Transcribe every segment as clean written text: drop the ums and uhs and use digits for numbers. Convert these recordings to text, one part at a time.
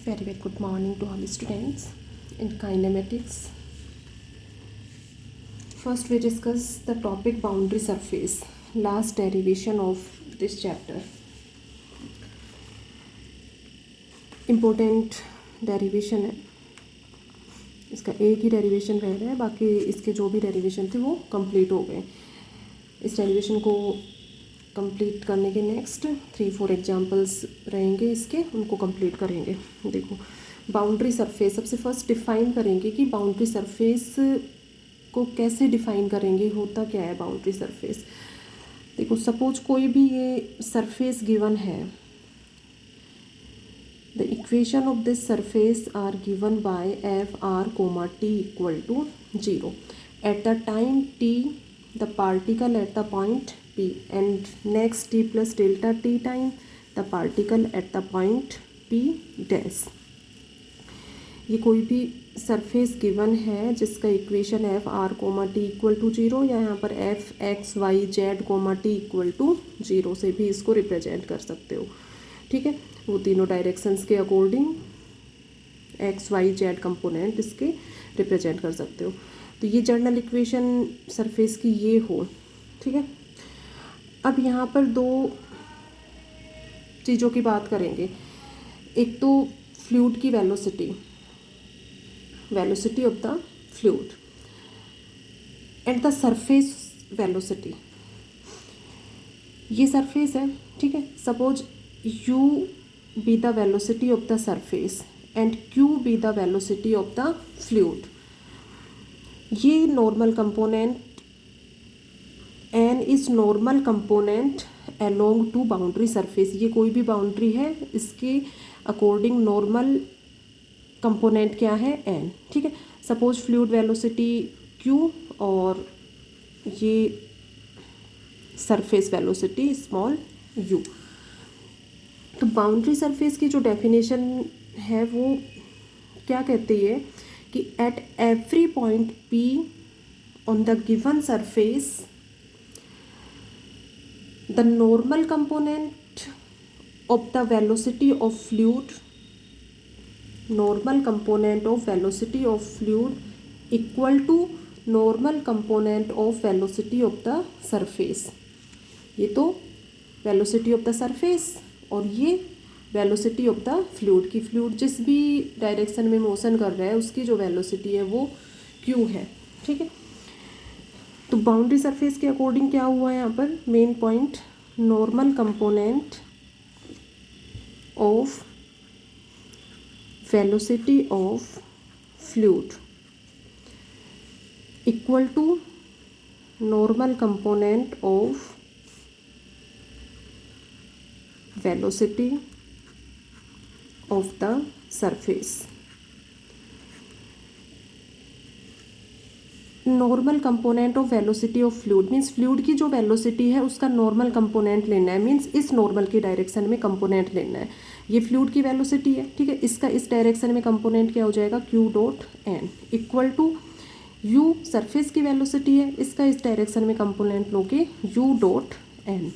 Very good morning to all students in kinematics. First we discuss the topic boundary surface, last derivation of this chapter. Important derivation है, इसका एक ही derivation रह रहा है, बाकी इसके जो भी डेरिवेशन थे वो कंप्लीट हो गए. इस डेरिवेशन को कंप्लीट करने के नेक्स्ट 3-4 एग्जांपल्स रहेंगे इसके, उनको कंप्लीट करेंगे. देखो बाउंड्री सरफेस, सबसे फर्स्ट डिफ़ाइन करेंगे कि बाउंड्री सरफेस को कैसे डिफ़ाइन करेंगे, होता क्या है बाउंड्री सरफेस. देखो सपोज कोई भी ये सरफेस गिवन है, the equation of this surface are given by F R comma T equal to 0 at the time T the particle at the point P and next t plus delta t time the particle at the point P dash. ये कोई भी surface given है जिसका equation F R comma T equal to 0 या यहाँ पर F X Y Z comma T equal to 0 से भी इसको रिप्रेजेंट कर सकते हो. ठीक है, वो तीनों डायरेक्शंस के according X Y Z component इसके रिप्रेजेंट कर सकते हो. तो ये जनरल इक्वेशन सरफेस की ये हो. ठीक है, अब यहाँ पर दो चीज़ों की बात करेंगे. एक तो फ्लूइड की velocity of the fluid and the surface velocity. ये सरफेस है, ठीक है. Suppose u be the velocity of the surface and q be the velocity of the fluid. ये normal component n is normal component along to boundary surface. ये कोई भी boundary है, इसके अकॉर्डिंग नॉर्मल कंपोनेंट क्या है n. ठीक है, सपोज फ्लूइड वेलोसिटी q और ये सरफेस वेलोसिटी स्मॉल u. तो बाउंड्री सरफेस की जो डेफिनेशन है वो क्या कहती है कि at every point P on the given surface the normal component of the velocity of fluid equal to normal component of velocity of the surface. ये तो वेलोसिटी ऑफ द सरफेस और ये वेलोसिटी ऑफ द फ्लूइड की. Fluid जिस भी direction में motion कर रहा है उसकी जो वेलोसिटी है वो q है. ठीक है, तो बाउंड्री सरफेस के अकॉर्डिंग क्या हुआ है यहाँ पर, main point normal component of velocity of fluid equal to normal component of velocity of the surface. Normal component of velocity of fluid means fluid की जो वेलोसिटी है उसका नॉर्मल कंपोनेंट लेना है, मीन्स इस नॉर्मल की डायरेक्शन में component लेना है. ये फ्लूइड की वेलोसिटी है, ठीक है. इसका इस डायरेक्शन में कंपोनेंट क्या हो जाएगा, q dot n equal to u surface की वेलोसिटी है, इसका इस डायरेक्शन में कंपोनेंट लोगे u डॉट n.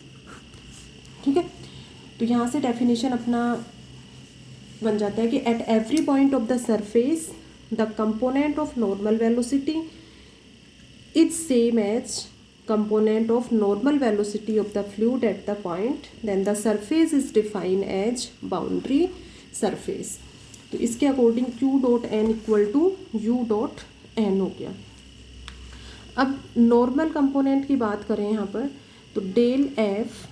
ठीक है, तो यहाँ से डेफिनेशन अपना बन जाता है कि at every point of the surface the component of normal velocity is same as component of normal velocity of the fluid at the point, then the surface is defined as boundary surface. तो इसके according q dot n equal to u dot n हो गया. अब normal component की बात करें यहाँ पर, तो del f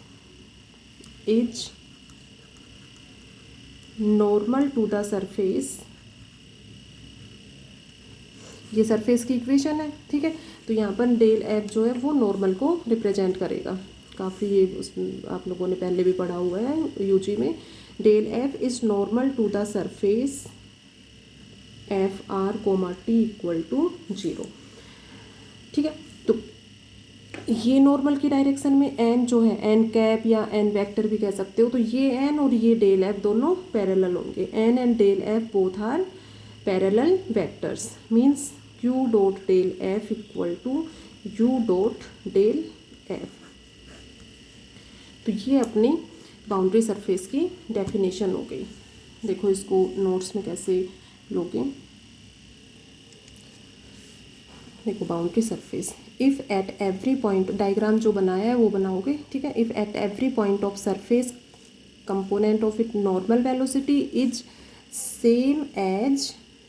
is normal to the surface. ये सरफेस की इक्वेशन है, ठीक है. तो यहाँ पर डेल एफ जो है वो नॉर्मल को रिप्रेजेंट करेगा. काफ़ी ये आप लोगों ने पहले भी पढ़ा हुआ है यूजी में. Del F is normal to the surface F R comma T equal to 0. ठीक है, तो ये नॉर्मल की डायरेक्शन में n जो है n कैप या n वेक्टर भी कह सकते हो, तो ये n और ये डेल एफ दोनों पैरेलल होंगे. n and del F both are parallel vectors, means q dot del F equal to u dot del F. तो ये अपनी बाउंड्री सरफेस की डेफिनेशन हो गई. देखो इसको नोट्स में कैसे लोगे। देखो boundary surface, if at every point, diagram जो बनाया है वो बनाओगे, ठीक है। If at every point of surface component of its normal velocity is same as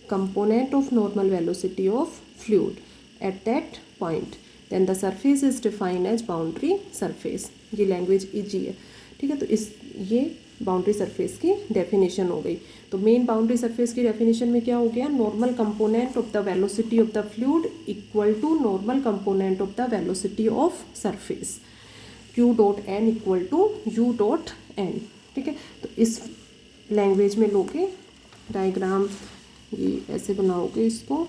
component of normal velocity of fluid at that point, then the surface is defined as boundary surface। ये language easy है, ठीक है। तो इस ये boundary surface की definition हो गई। तो मेन बाउंड्री सरफेस की डेफिनेशन में क्या हो गया, normal component of the velocity of the fluid equal to normal component of the velocity of surface, Q dot N equal to U dot N, ठीक है। तो इस लैंग्वेज में लोगे डायग्राम, ये ऐसे बनाओगे इसको,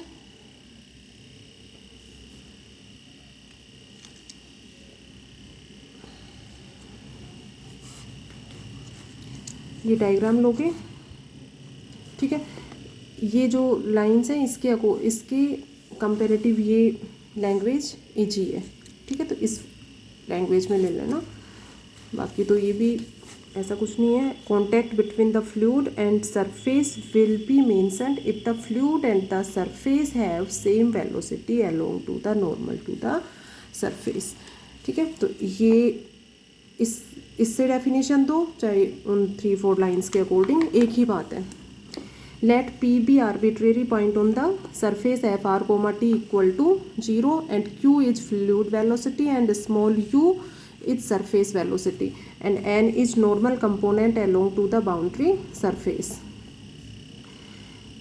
ये डायग्राम लोगे, ठीक है। ये जो लाइंस हैं इसके कंपेरेटिव ये लैंग्वेज इजी है, ठीक है। तो इस लैंग्वेज में ले लेना। बाकी तो ये भी ऐसा कुछ नहीं है। Contact between the fluid and surface will be mentioned if the fluid and the surface have same velocity along to the normal to the surface, ठीक है। तो ये इससे डेफिनेशन दो, चाहे उन 3-4 लाइन्स के अकॉर्डिंग एक ही बात है। Let P be arbitrary point on the surface F R comma T equal to 0 and Q is fluid velocity and small U is surface velocity and n is normal component along to the boundary surface,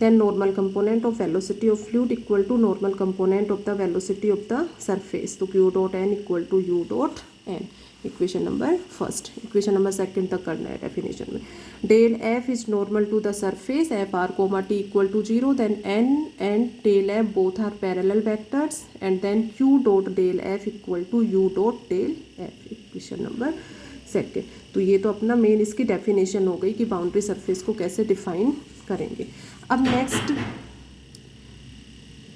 then normal component of velocity of fluid equal to normal component of the velocity of the surface, तो q dot n equal to u dot n। Equation number first, equation number second तक करना है definition में। Del F is normal to the surface F R comma T equal to 0, then N and del F both are parallel vectors and then Q dot del F equal to U dot del F, equation number second. तो ये तो अपना main इसकी definition हो गई कि boundary surface को कैसे डिफाइन करेंगे। अब नेक्स्ट